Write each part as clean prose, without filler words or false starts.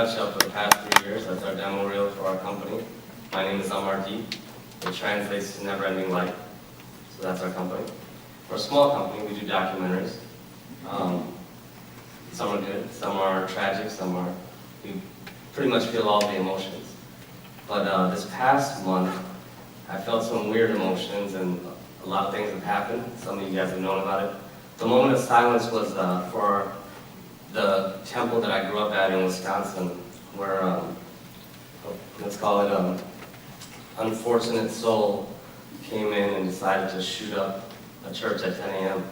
nutshell, for the past 3 years, that's our demo reel for our company. My name is Amardeep. It translates to never-ending light. So that's our company. We're a small company. We do documentaries. Some are good, some are tragic, we pretty much feel all the emotions. But this past month, I felt some weird emotions, and a lot of things have happened. Some of you guys have known about it. The moment of silence was for the temple that I grew up at in Wisconsin, where, let's call it, unfortunate soul came in and decided to shoot up a church at 10 a.m.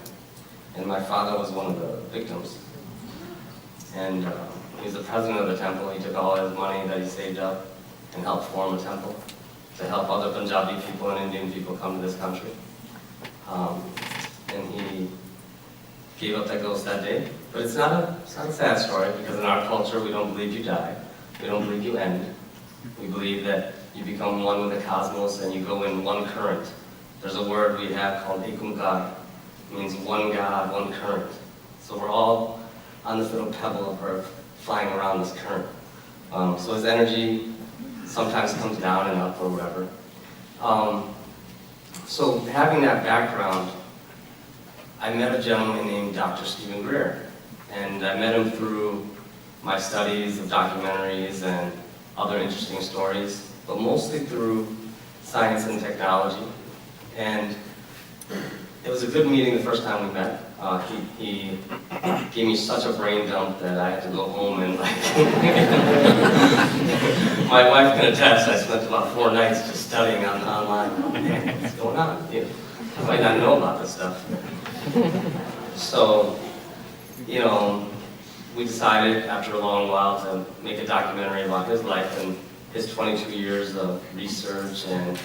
And my father was one of the victims. And he's the president of the temple. He took all his money that he saved up and helped form a temple to help other Punjabi people and Indian people come to this country. And he gave up that ghost that day. But it's not a sad story, because in our culture, we don't believe you die. We don't believe you end. We believe that you become one with the cosmos and you go in one current. There's a word we have called Ekumkar. It means one God, one current. So we're all on this little pebble of earth flying around this current. So his energy sometimes comes down and up or whatever. So having that background, I met a gentleman named Dr. Stephen Greer. And I met him through my studies of documentaries and other interesting stories, but mostly through science and technology. And it was a good meeting the first time we met. He gave me such a brain dump that I had to go home and my wife can attest, I spent about 4 nights just studying online. Man, what's going on? You might not know about this stuff. So, we decided after a long while to make a documentary about his life and his 22 years of research and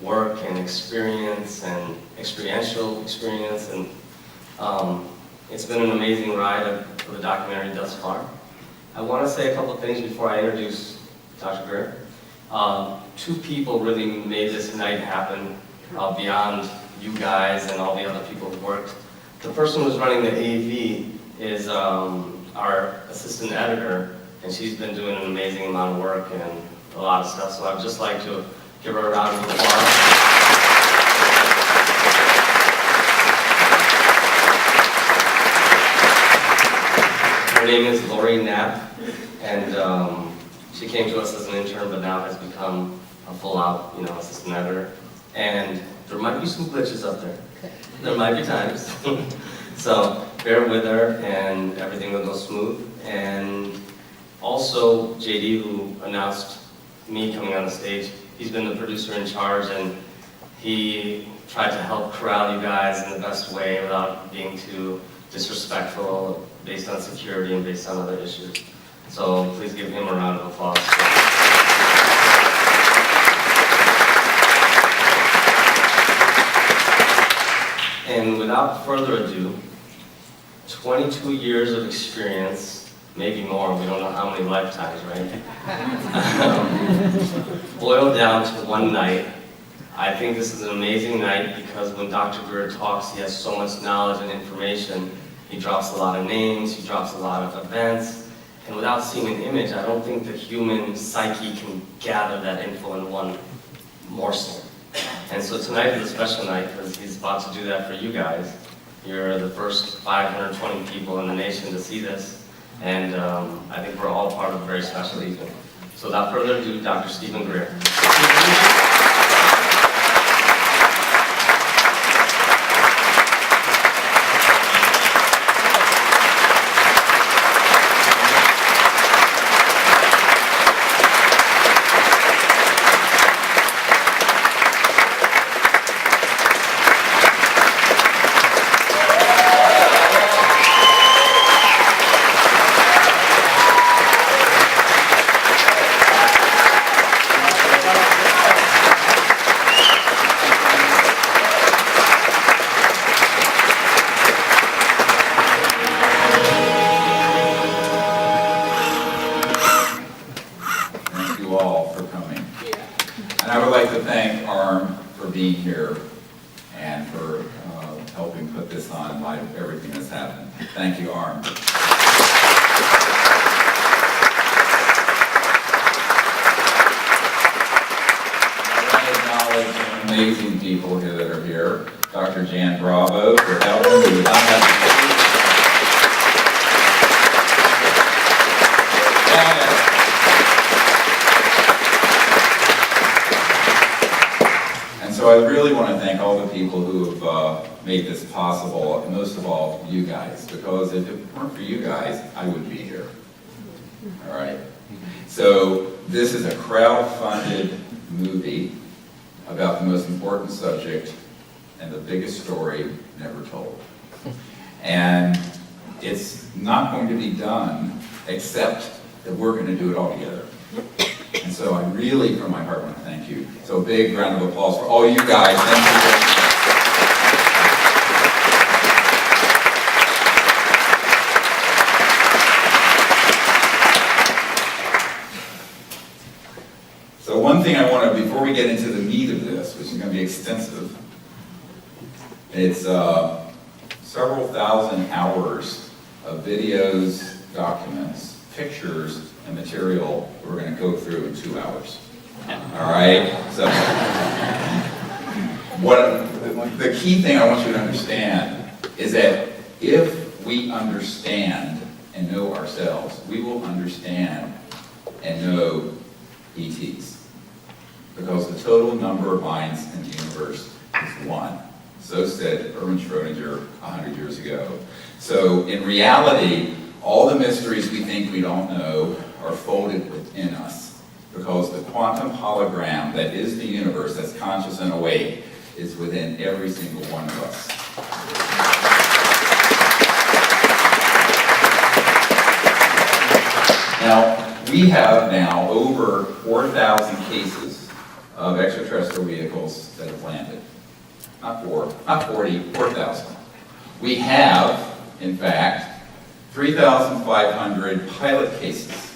work and experience and experiential experience, and it's been an amazing ride for the documentary thus far. I want to say a couple of things before I introduce Dr. Greer. 2 people really made this night happen beyond you guys and all the other people who worked. The person who's running the AV is our assistant editor, and she's been doing an amazing amount of work and a lot of stuff, so I'd just like to give her a round of applause. Her name is Lori Knapp, and she came to us as an intern, but now has become a full-out, assistant editor. And there might be some glitches up there. There might be times. So bear with her, and everything will go smooth. And also JD, who announced me coming on the stage, he's been the producer in charge, and he tried to help corral you guys in the best way without being too disrespectful based on security and based on other issues. So please give him a round of applause. And without further ado, 22 years of experience, maybe more, we don't know how many lifetimes, right? Boiled down to one night. I think this is an amazing night because when Dr. Greer talks, he has so much knowledge and information. He drops a lot of names, he drops a lot of events, and without seeing an image, I don't think the human psyche can gather that info in one morsel. And so tonight is a special night because he's about to do that for you guys. You're the first 520 people in the nation to see this, and I think we're all part of a very special evening. So without further ado, Dr. Stephen Greer. being here and for helping put this on in light of everything that's happened. Thank you, Arm. amazing people here that are here. Dr. Jan Bravo for helping. We would not have And so I really want to thank all the people who have made this possible, and most of all, you guys, because if it weren't for you guys, I wouldn't be here. All right? So this is a crowd-funded movie about the most important subject and the biggest story never told. And it's not going to be done except that we're going to do it all together. And so I really, from my heart, want to thank you. So a big round of applause for all you guys. Thank you. So one thing I want to, before we get into the meat of this, which is going to be extensive, it's several thousand hours of videos, documents, pictures, and material we're going to go through in 2 hours. All right? So, the key thing I want you to understand is that if we understand and know ourselves, we will understand and know ETs. Because the total number of minds in the universe is 1. So said Erwin Schrödinger 100 years ago. So in reality, all the mysteries we think we don't know are folded within us. Because the quantum hologram that is the universe, that's conscious and awake, is within every single one of us. Now, we have now over 4,000 cases of extraterrestrial vehicles that have landed. Not 40, 4,000. We have, in fact, 3,500 pilot cases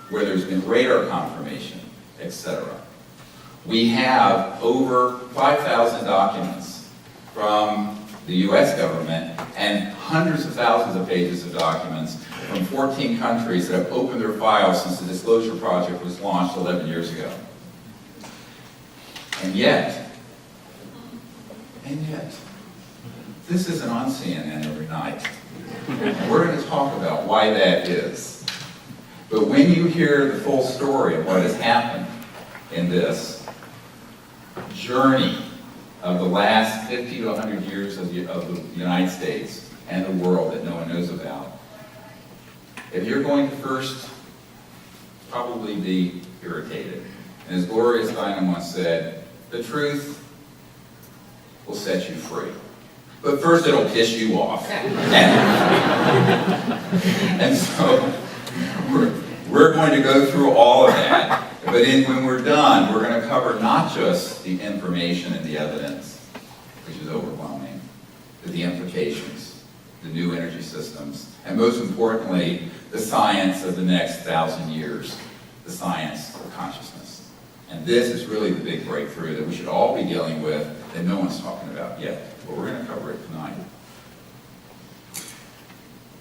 where there's been radar confirmation, etc. We have over 5,000 documents from the US government and hundreds of thousands of pages of documents from 14 countries that have opened their files since the Disclosure Project was launched 11 years ago. And yet, this isn't on CNN every night. And we're going to talk about why that is. But when you hear the full story of what has happened in this journey of the last 50 to 100 years of the United States and the world that no one knows about, if you're going to first probably be irritated, and as Gloria Steinem once said, the truth will set you free. But first it'll piss you off. And so we're going to go through all of that. But when we're done, we're going to cover not just the information and the evidence, which is overwhelming, but the implications, the new energy systems, and most importantly, the science of the next 1,000 years, the science of consciousness. And this is really the big breakthrough that we should all be dealing with that no one's talking about yet. But we're going to cover it tonight.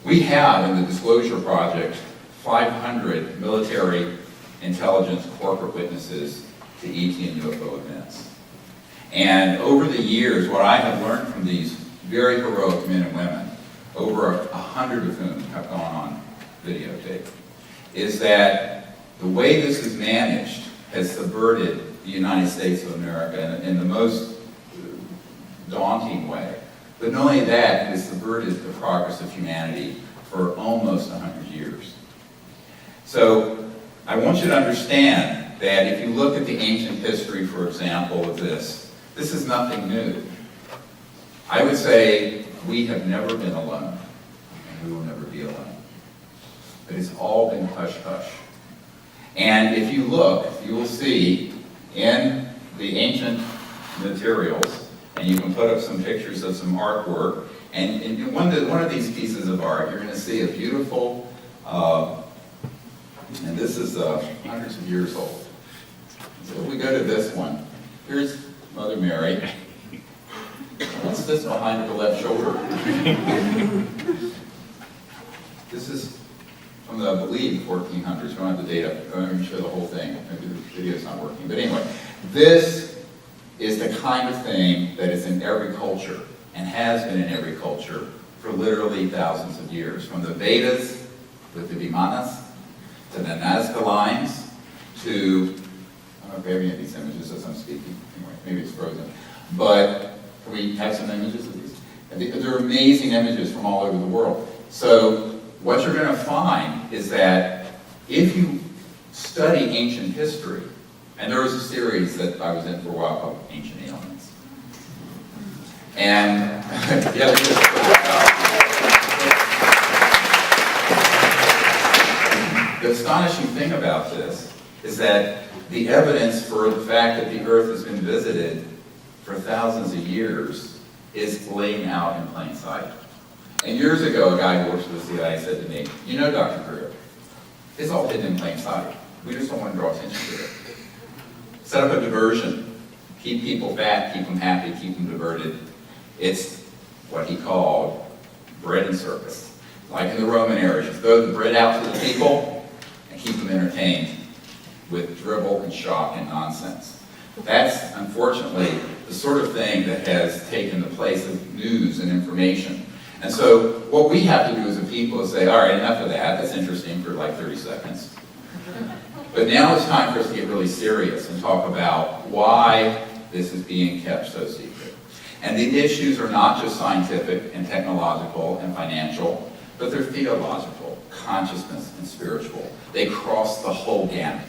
We have in the Disclosure Project 500 military intelligence corporate witnesses to ET and UFO events. And over the years, what I have learned from these very heroic men and women, over 100 of whom have gone on videotape, is that the way this is managed has subverted the United States of America in the most daunting way. But not only that, it has subverted the progress of humanity for almost 100 years. So I want you to understand that if you look at the ancient history, for example, of this is nothing new. I would say we have never been alone, and we will never be alone. But it's all been hush-hush. And if you look, you will see in the ancient materials, and you can put up some pictures of some artwork, and in one of these pieces of art, you're going to see a beautiful, and this is hundreds of years old. So if we go to this one, here's Mother Mary. What's this behind her left shoulder? This is from the, I believe, 1400s. We don't have the data. I'm going to show the whole thing. Maybe the video's not working. But anyway, this is the kind of thing that is in every culture and has been in every culture for literally thousands of years. From the Vedas with the Vimanas, to the Nazca lines, to, I don't know if we have any of these images as I'm speaking. Anyway, maybe it's frozen. But can we have some images of these? And they're amazing images from all over the world. So what you're going to find is that if you study ancient history, and there was a series that I was in for a while called Ancient Aliens. And, yeah, the astonishing thing about this is that the evidence for the fact that the Earth has been visited for thousands of years is laying out in plain sight. And years ago, a guy who works for the CIA said to me, you know, Dr. Greer, it's all hidden in plain sight. We just don't want to draw attention to it. Set up a diversion. Keep people fat, keep them happy, keep them diverted. It's what he called bread and circus. Like in the Roman era, you throw the bread out to the people and keep them entertained with dribble and shock and nonsense. That's, unfortunately, the sort of thing that has taken the place of news and information. And so what we have to do as a people is say, all right, enough of that. That's interesting for like 30 seconds. But now it's time for us to get really serious and talk about why this is being kept so secret. And the issues are not just scientific and technological and financial, but they're theological, consciousness, and spiritual. They cross the whole gamut.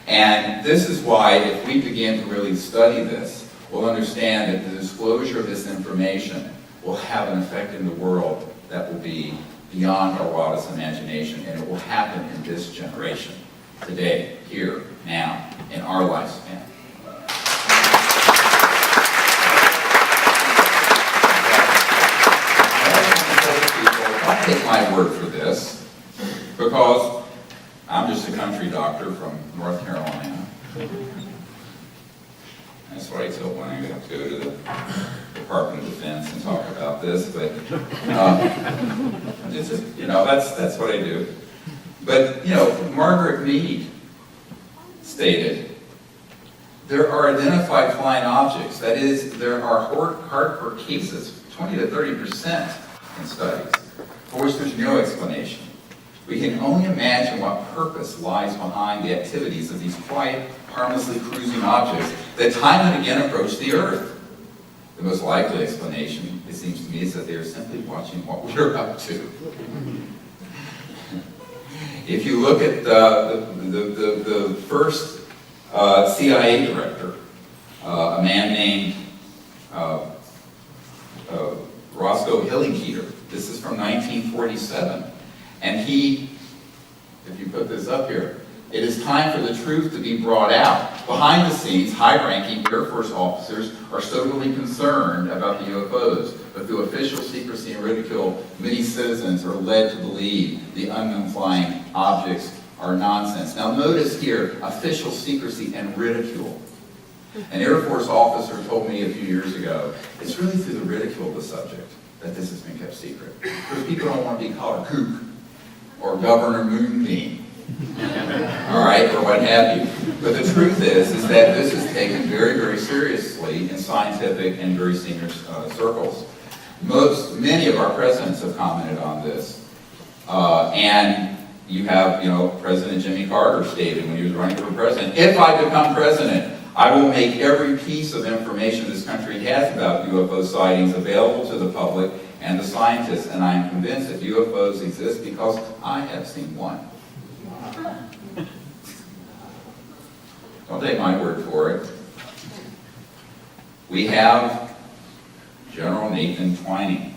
And this is why, if we begin to really study this, we'll understand that the disclosure of this information will have an effect in the world that will be beyond our wildest imagination, and it will happen in this generation, today, here, now, in our lifespan. Don't take my word for this, because I'm just a country doctor from North Carolina. That's what I tell when I go to the Department of Defense and talk about this, but it's just, you know, that's what I do. But, you know, Margaret Mead stated, there are identified flying objects. That is, there are hardcore cases, 20 to 30% in studies, for which there's no explanation. We can only imagine what purpose lies behind the activities of these quiet, harmlessly cruising objects that time and again approach the Earth. The most likely explanation, it seems to me, is that they are simply watching what we're up to. If you look at the first CIA director, a man named Roscoe Hillenkoetter, this is from 1947, and he, if you put this up here, it is time for the truth to be brought out. Behind the scenes, high-ranking Air Force officers are soberly concerned about the UFOs, but through official secrecy and ridicule, many citizens are led to believe the unknown flying objects are nonsense. Now notice here, official secrecy and ridicule. An Air Force officer told me a few years ago, it's really through the ridicule of the subject that this has been kept secret. Because people don't want to be called a kook, or Governor Moonbeam, all right, or what have you. But the truth is that this is taken very, very seriously in scientific and very senior circles. Many of our presidents have commented on this. And you have, President Jimmy Carter stated when he was running for president, if I become president, I will make every piece of information this country has about UFO sightings available to the public and the scientists, and I am convinced that UFOs exist because I have seen one. Don't take my word for it. We have General Nathan Twining,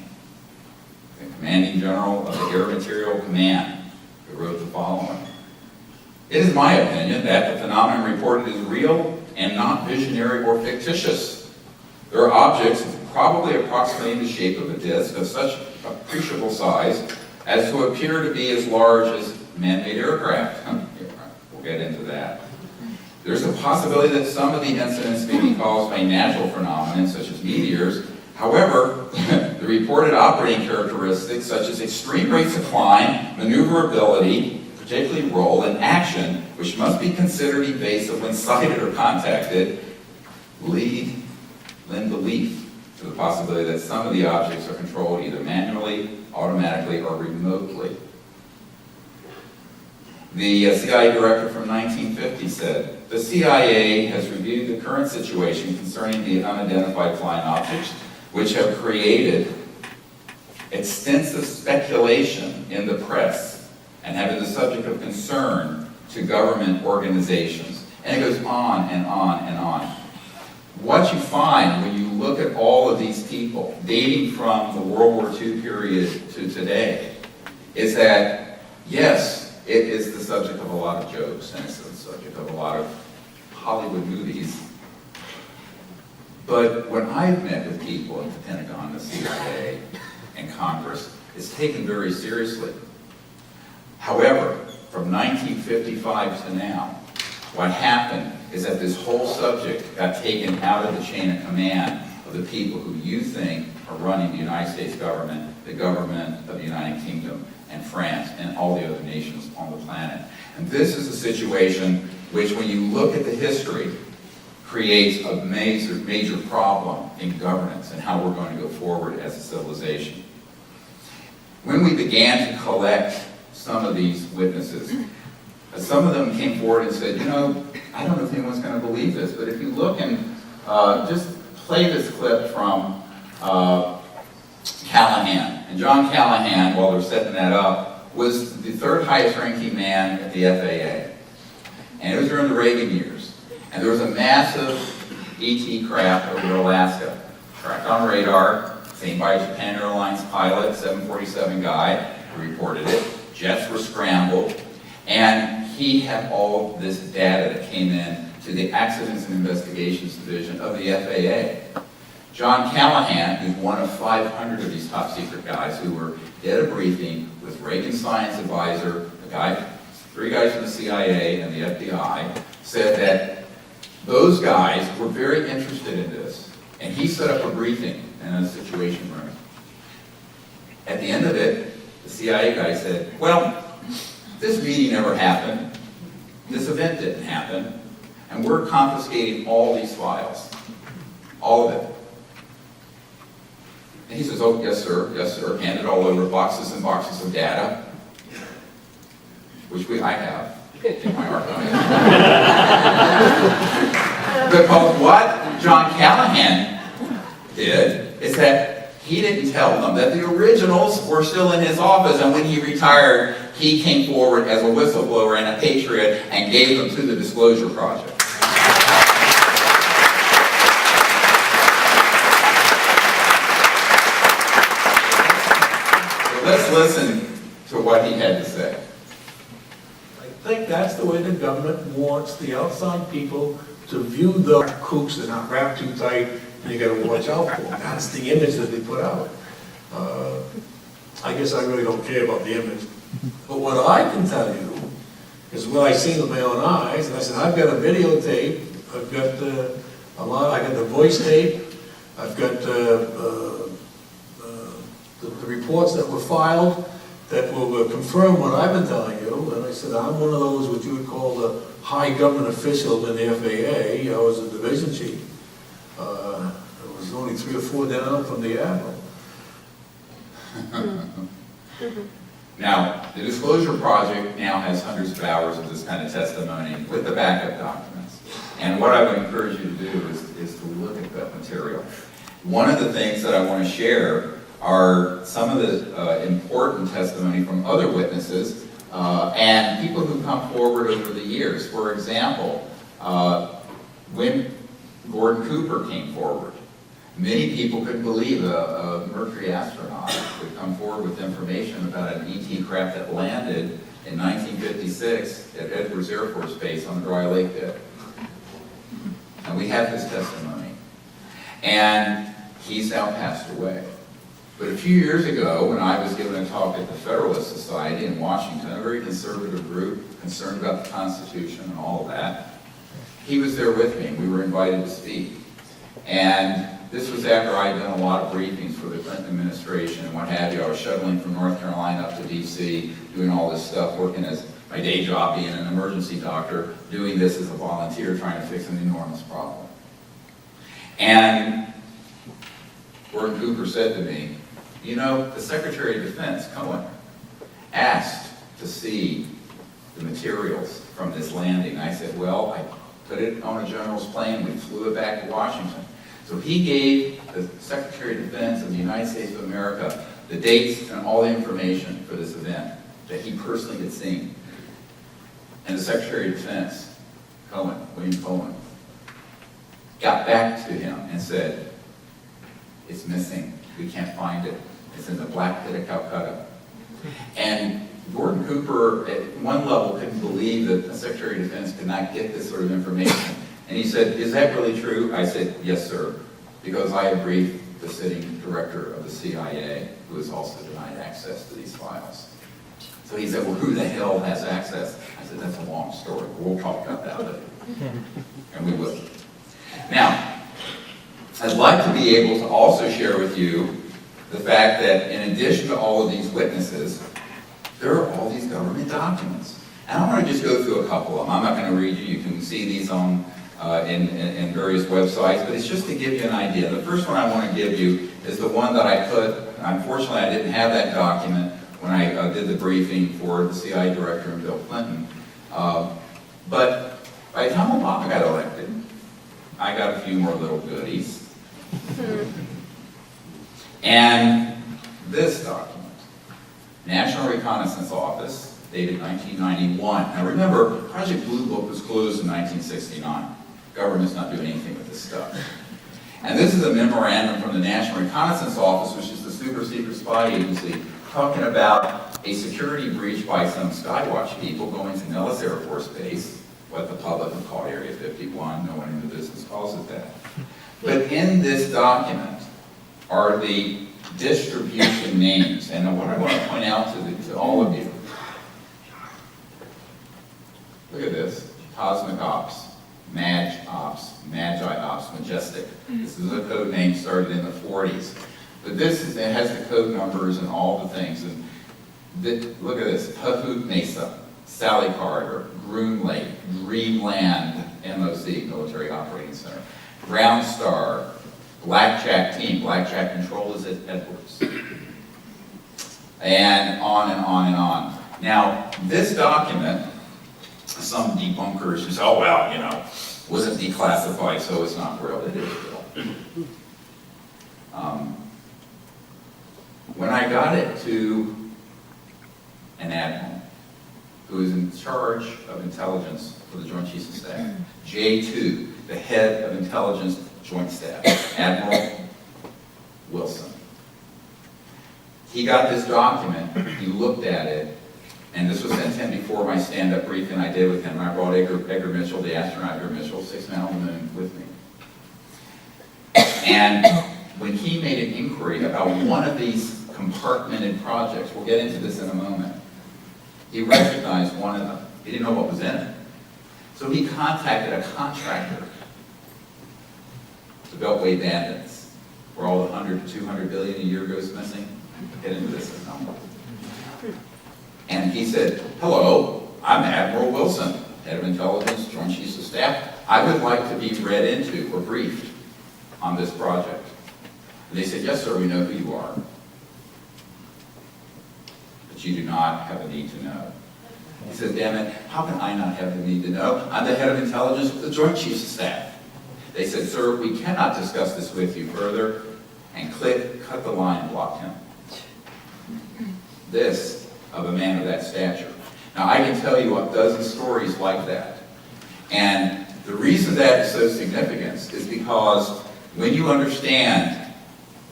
the commanding general of the Air Materiel Command, who wrote the following. It is my opinion that the phenomenon reported is real and not visionary or fictitious. There are objects probably approximating the shape of a disk of such appreciable size as to appear to be as large as man-made aircraft. We'll get into that. There's a possibility that some of the incidents may be caused by natural phenomena such as meteors. However, the reported operating characteristics such as extreme rates of climb, maneuverability, particularly roll, and action, which must be considered evasive when sighted or contacted, lend belief to the possibility that some of the objects are controlled either manually, automatically, or remotely. The CIA director from 1950 said, "The CIA has reviewed the current situation concerning the unidentified flying objects, which have created extensive speculation in the press and have been the subject of concern to government organizations." And it goes on and on and on. What you find when you look at all of these people, dating from the World War II period to today, is that, yes, it is the subject of a lot of jokes, and it's the subject of a lot of Hollywood movies. But when I've met with people at the Pentagon, the CIA, and Congress, it's taken very seriously. However, from 1955 to now, what happened is that this whole subject got taken out of the chain of command of the people who you think are running the United States government, the government of the United Kingdom, and France, and all the other nations on the planet. And this is a situation which, when you look at the history, creates a major problem in governance and how we're going to go forward as a civilization. When we began to collect some of these witnesses, some of them came forward and said, you know, I don't know if anyone's going to believe this, but if you look and just play this clip from Callahan. And John Callahan, while they're setting that up, was the third highest ranking man at the FAA. And it was during the Reagan years. And there was a massive ET craft over Alaska, tracked on radar, seen by a Japan Airlines pilot, 747 guy, who reported it. Jets were scrambled. And he had all of this data that came in to the Accidents and Investigations Division of the FAA. John Callahan, who's one of 500 of these top secret guys who were at a briefing with Reagan's science advisor, three guys from the CIA and the FBI, said that those guys were very interested in this. And he set up a briefing in a situation room. At the end of it, the CIA guy said, well, this meeting never happened. This event didn't happen. And we're confiscating all these files. All of it. And he says, oh, yes, sir, hand it all over, boxes and boxes of data, which I have in my archive. Because what John Callahan did is that he didn't tell them that the originals were still in his office, and when he retired, he came forward as a whistleblower and a patriot and gave them to the Disclosure Project. Let's listen to what he had to say. I think that's the way the government wants the outside people to view the kooks that are not wrapped too tight and you got to watch out for them. That's the image that they put out. I guess I really don't care about the image. But what I can tell you is what I seen with my own eyes, and I said, I've got a videotape, I've got I got the voice tape, I've got the reports that were filed that will confirm what I've been telling you. And I said, I'm one of those what you would call the high government official in the FAA. I was a division chief. It was only 3 or 4 down from the admiral. Now, the Disclosure Project now has hundreds of hours of this kind of testimony with the backup documents. And what I would encourage you to do is to look at that material. One of the things that I want to share are some of the important testimony from other witnesses and people who come forward over the years. For example, when Gordon Cooper came forward, many people couldn't believe a Mercury astronaut would come forward with information about an ET craft that landed in 1956 at Edwards Air Force Base on the Dry Lake bed. And we have his testimony. And he's now passed away. But a few years ago, when I was giving a talk at the Federalist Society in Washington, a very conservative group concerned about the Constitution and all of that, he was there with me. We were invited to speak. And this was after I had done a lot of briefings for the Clinton administration and what have you. I was shuttling from North Carolina up to D.C., doing all this stuff, working as my day job being an emergency doctor, doing this as a volunteer, trying to fix an enormous problem. And Gordon Cooper said to me, you know, the Secretary of Defense, Cohen, asked to see the materials from this landing. I said, well, I put it on a general's plane, we flew it back to Washington. So he gave the Secretary of Defense of the United States of America the dates and all the information for this event that he personally had seen. And the Secretary of Defense, Cohen, William Cohen, got back to him and said, it's missing, we can't find it. It's in the Black Pit of Calcutta. And Gordon Cooper, at one level, couldn't believe that the Secretary of Defense could not get this sort of information. And he said, is that really true? I said, yes, sir, because I had briefed the sitting director of the CIA, who is also denied access to these files. So he said, well, who the hell has access? I said, that's a long story. We'll talk about that later. And we will. Now, I'd like to be able to also share with you the fact that in addition to all of these witnesses, there are all these government documents. And I want to just go through a couple of them. I'm not going to read you. You can see these on in various websites, but it's just to give you an idea. The first one I want to give you is the one that I put. Unfortunately, I didn't have that document when I did the briefing for the CIA director and Bill Clinton. But by the time Obama got elected, I got a few more little goodies. And this document, National Reconnaissance Office, dated 1991. Now remember, Project Blue Book was closed in 1969. Government's not doing anything with this stuff. And this is a memorandum from the National Reconnaissance Office, which is the super secret spy agency, talking about a security breach by some Skywatch people going to Nellis Air Force Base, what the public would call Area 51, no one in the business calls it that. But in this document are the distribution names. And what I want to point out to all of you, look at this, Cosmic Ops, Magi Ops, Majestic. This is a code name started in the 40s. But it has the code numbers and all the things. And look at this, Pahut Mesa, Sally Carter, Groom Lake, Dreamland, MOC, Military Operating Center, Brown Star, Blackjack Team, Blackjack Control is at Edwards. And on and on and on. Now, this document, some debunkers say, oh, well, you know, wasn't declassified, so it's not real. It is real. When I got it to an admiral who is in charge of intelligence for the Joint Chiefs of Staff, J2, the head of intelligence Joint Staff, Admiral Wilson. He got this document, he looked at it, and this was sent to him before my stand-up briefing I did with him. I brought Edgar Mitchell, the astronaut Edgar Mitchell, 6 men on the moon with me. And when he made an inquiry about one of these compartmented projects, we'll get into this in a moment, he recognized one of them. He didn't know what was in it. So he contacted a contractor, the Beltway Bandits, where all the 100 to 200 billion a year goes missing. Get into this in a moment. And he said, hello, I'm Admiral Wilson, head of intelligence, Joint Chiefs of Staff. I would like to be read into or briefed on this project. And they said, yes, sir, we know who you are. But you do not have a need to know. He said, damn it, how can I not have the need to know? I'm the head of intelligence with the Joint Chiefs of Staff. They said, sir, we cannot discuss this with you further. And cut the line and blocked him. This of a man of that stature. Now, I can tell you a dozen stories like that. And the reason that is so significant is because when you understand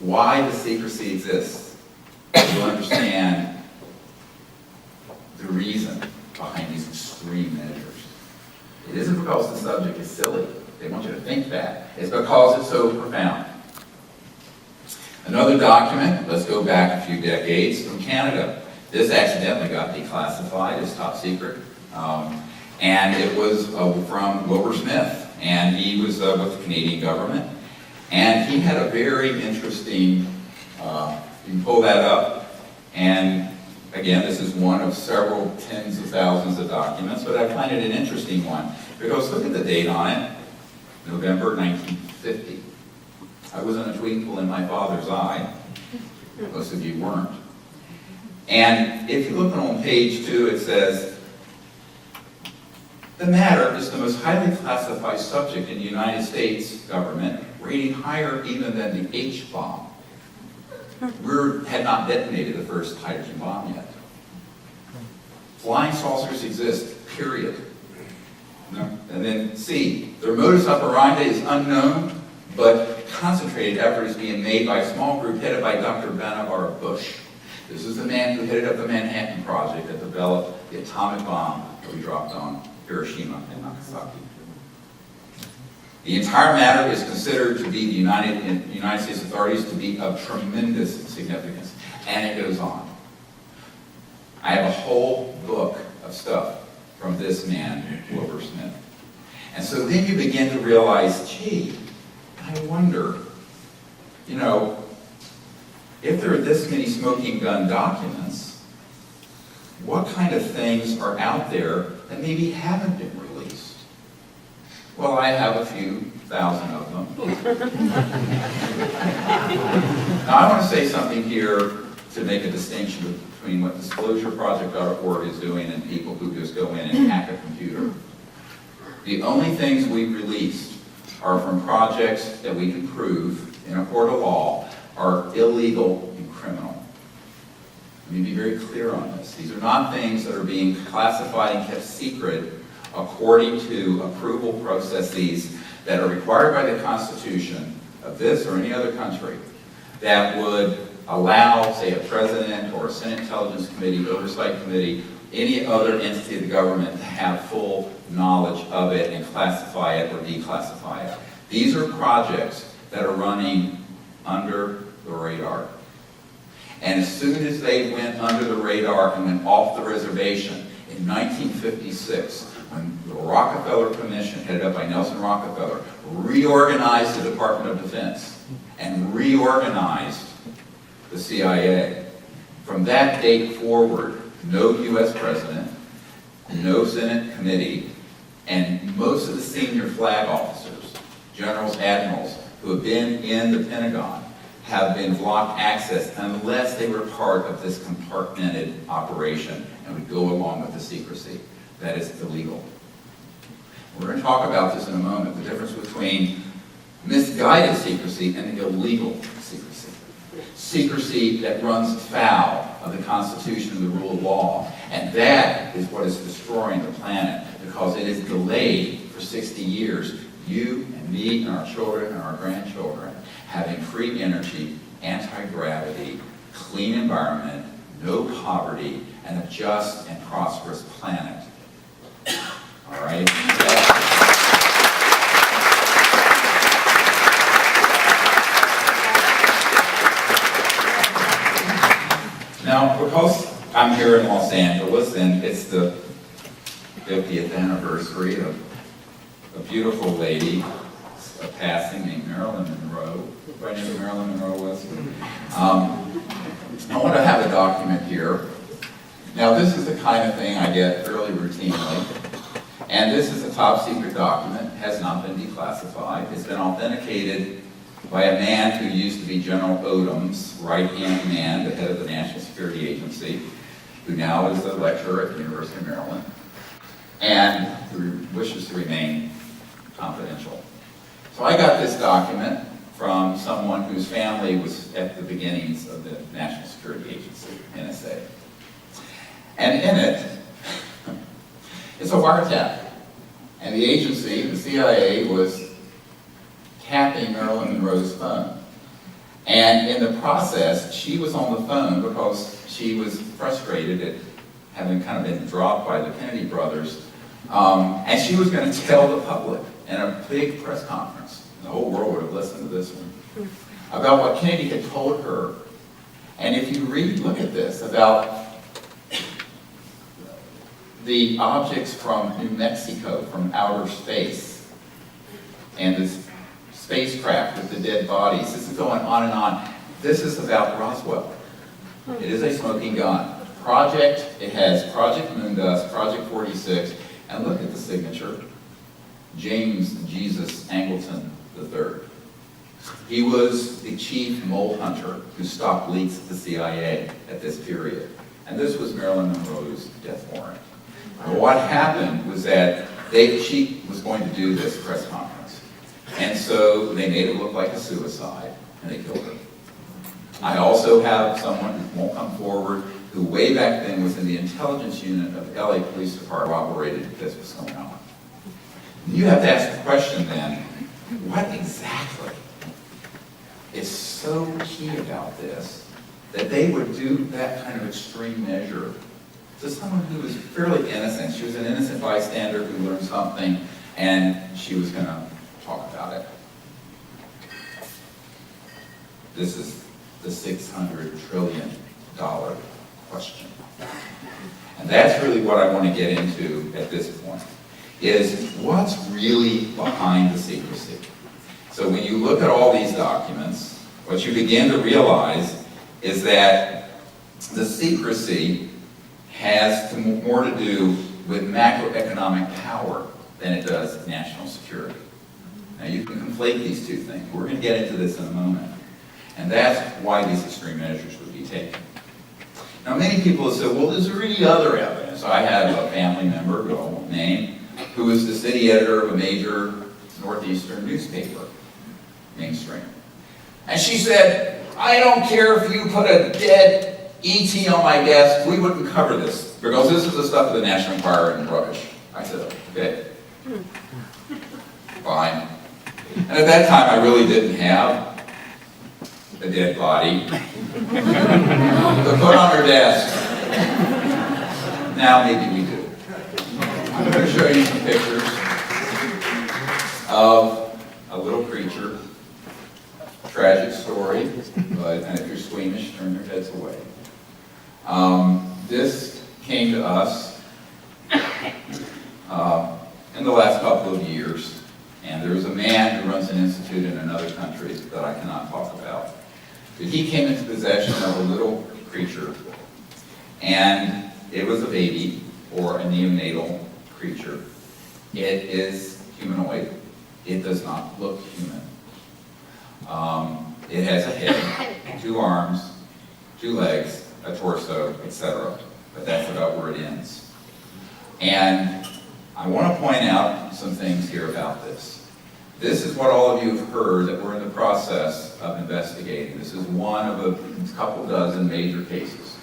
why the secrecy exists, you understand the reason behind these extreme measures. It isn't because the subject is silly. They want you to think that. It's because it's so profound. Another document, let's go back a few decades, from Canada. This accidentally got declassified, it's top secret. And it was from Wilbur Smith, and he was with the Canadian government. And he had a very interesting, you can pull that up, and again, this is one of several tens of thousands of documents, but I find it an interesting one, because look at the date on it, November 1950. I wasn't a twinkle in my father's eye. Most of you weren't. And if you look on page 2, it says, the matter is the most highly classified subject in the United States government, rating higher even than the H-bomb. We had not detonated the first hydrogen bomb yet. Flying saucers exist, period. And then C, their modus operandi is unknown, but concentrated effort is being made by a small group headed by Dr. Vannevar Bush. This is the man who headed up the Manhattan Project that developed the atomic bomb that we dropped on Hiroshima and Nagasaki. The entire matter is considered to be the United States authorities to be of tremendous significance, and it goes on. I have a whole book of stuff from this man, Wilbur Smith. And so then you begin to realize, gee, I wonder, you know, if there are this many smoking gun documents, what kind of things are out there that maybe haven't been released? Well, I have a few thousand of them. Now, I want to say something here to make a distinction between what disclosureproject.org is doing and people who just go in and hack a computer. The only things we've released are from projects that we can prove in a court of law are illegal and criminal. Let me be very clear on this. These are not things that are being classified and kept secret according to approval processes that are required by the Constitution of this or any other country that would allow, say, a president or a Senate Intelligence Committee, Oversight Committee, any other entity of the government to have full knowledge of it and classify it or declassify it. These are projects that are running under the radar. And as soon as they went under the radar and went off the reservation in 1956, when the Rockefeller Commission, headed up by Nelson Rockefeller, reorganized the Department of Defense and reorganized the CIA. From that date forward, no U.S. president, no Senate committee, and most of the senior flag officers, generals, admirals, who have been in the Pentagon, have been blocked access unless they were part of this compartmented operation and would go along with the secrecy. That is illegal. We're going to talk about this in a moment, the difference between misguided secrecy and illegal secrecy. Secrecy that runs afoul of the Constitution and the rule of law. And that is what is destroying the planet, because it is delayed for 60 years. You and me and our children and our grandchildren having free energy, anti-gravity, clean environment, no poverty, and a just and prosperous planet. All right? Now, because I'm here in Los Angeles and it's the 50th anniversary of a beautiful lady, a passing named Marilyn Monroe. Everybody know who Marilyn Monroe was? I want to have a document here. Now, this is the kind of thing I get fairly routinely. And this is a top secret document, has not been declassified. It's been authenticated by a man who used to be General Odom's right-hand man, the head of the National Security Agency, who now is a lecturer at the University of Maryland, and who wishes to remain confidential. So I got this document from someone whose family was at the beginnings of the National Security Agency, NSA. And in it, it's a wiretap. And the agency, the CIA, was tapping Marilyn Monroe's phone. And in the process, she was on the phone because she was frustrated at having kind of been dropped by the Kennedy brothers. And she was going to tell the public in a big press conference, the whole world would have listened to this one, about what Kennedy had told her. And if you look at this, about the objects from New Mexico, from outer space, and this spacecraft with the dead bodies. This is going on and on. This is about Roswell. It is a smoking gun. It has Project Moondust, Project 46, and look at the signature, James Jesus Angleton III. He was the chief mole hunter who stopped leaks at the CIA at this period. And this was Marilyn Monroe's death warrant. And what happened was that she was going to do this press conference. And so they made it look like a suicide, and they killed her. I also have someone who won't come forward, who way back then was in the intelligence unit of the LA Police Department, operated if this was going on. You have to ask the question then, what exactly is so key about this that they would do that kind of extreme measure to someone who was fairly innocent? She was an innocent bystander who learned something, and she was going to talk about it. This is the $600 trillion question. And that's really what I want to get into at this point, is what's really behind the secrecy. So when you look at all these documents, what you begin to realize is that the secrecy has more to do with macroeconomic power than it does national security. Now you can conflate these two things. We're going to get into this in a moment. And that's why these extreme measures would be taken. Now many people have said, well, is there any other evidence? I have a family member, who I won't name, who is the city editor of a major northeastern newspaper, mainstream. And she said, I don't care if you put a dead ET on my desk, we wouldn't cover this, because this is the stuff of the National Enquirer and rubbish. I said, okay, fine. And at that time, I really didn't have a dead body to put on her desk. Now maybe we do. I'm going to show you some pictures of a little creature. Tragic story, and if you're squeamish, turn your heads away. This came to us in the last couple of years, and there was a man who runs an institute in another country that I cannot talk about. But he came into possession of a little creature, and it was a baby or a neonatal creature. It is humanoid. It does not look human. It has a head, 2 arms, 2 legs, a torso, etc. But that's about where it ends. And I want to point out some things here about this. This is what all of you have heard that we're in the process of investigating. This is one of a couple dozen major cases.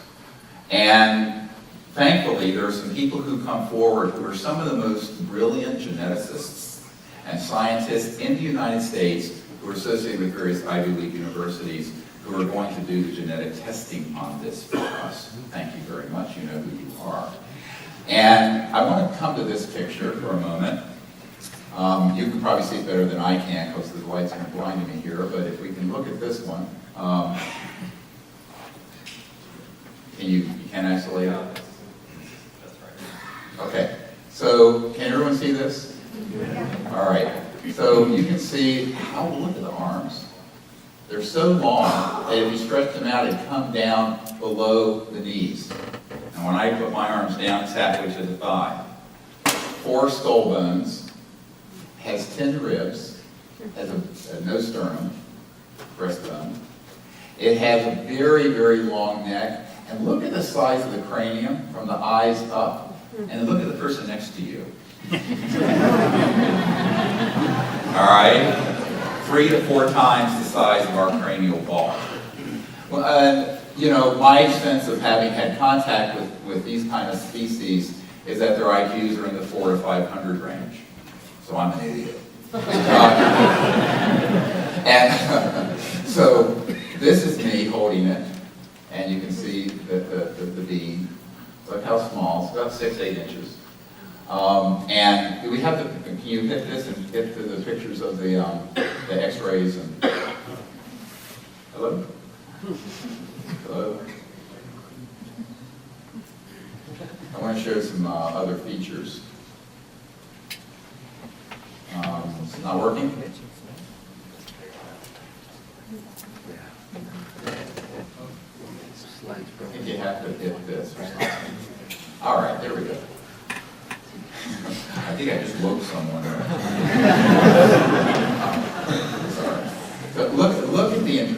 And thankfully, there are some people who come forward who are some of the most brilliant geneticists and scientists in the United States who are associated with various Ivy League universities who are going to do the genetic testing on this for us. Thank you very much. You know who you are. And I want to come to this picture for a moment. You can probably see it better than I can because the light's kind of blinding me here, but if we can look at this one. You can isolate it? That's right. Okay. So can everyone see this? Yeah. All right. So you can see, look at the arms. They're so long that if you stretch them out, it'd come down below the knees. And when I put my arms down, it's halfway to the thigh. 4 skull bones, has 10 ribs, has no sternum, breastbone. It has a very, very long neck. And look at the size of the cranium from the eyes up. And look at the person next to you. All right? 3 to 4 times the size of our cranial ball. Well, you know, my sense of having had contact with these kind of species is that their IQs are in the 400 to 500 range. So I'm an idiot. And so this is me holding it, and you can see the beam. Look how small, it's about 6-8 inches. And do we have the, can you hit this and get to the pictures of the x-rays and, hello? Hello? I want to show some other features. It's not working? I think you have to hit this or something. All right, there we go. I think I just woke someone up. Sorry. So look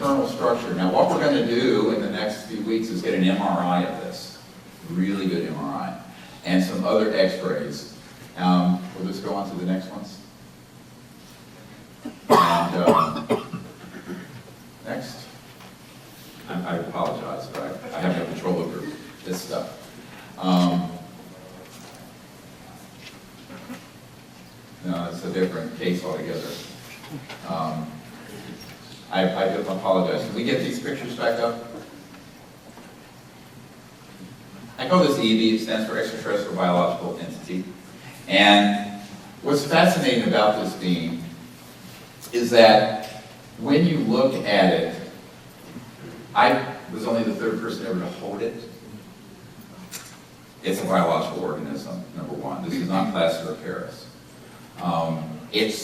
internal structure. Now, what we're going to do in the next few weeks is get an MRI of this, really good MRI, and some other x-rays. We'll just go on to the next ones. And next. I apologize, but I have no control over this stuff. No, it's a different case altogether. I apologize. Can we get these pictures back up? I call this EB, it stands for extraterrestrial biological entity. And what's fascinating about this being is that when you look at it, I was only the third person ever to hold it. It's a biological organism, number one. This is not plaster of Paris. It's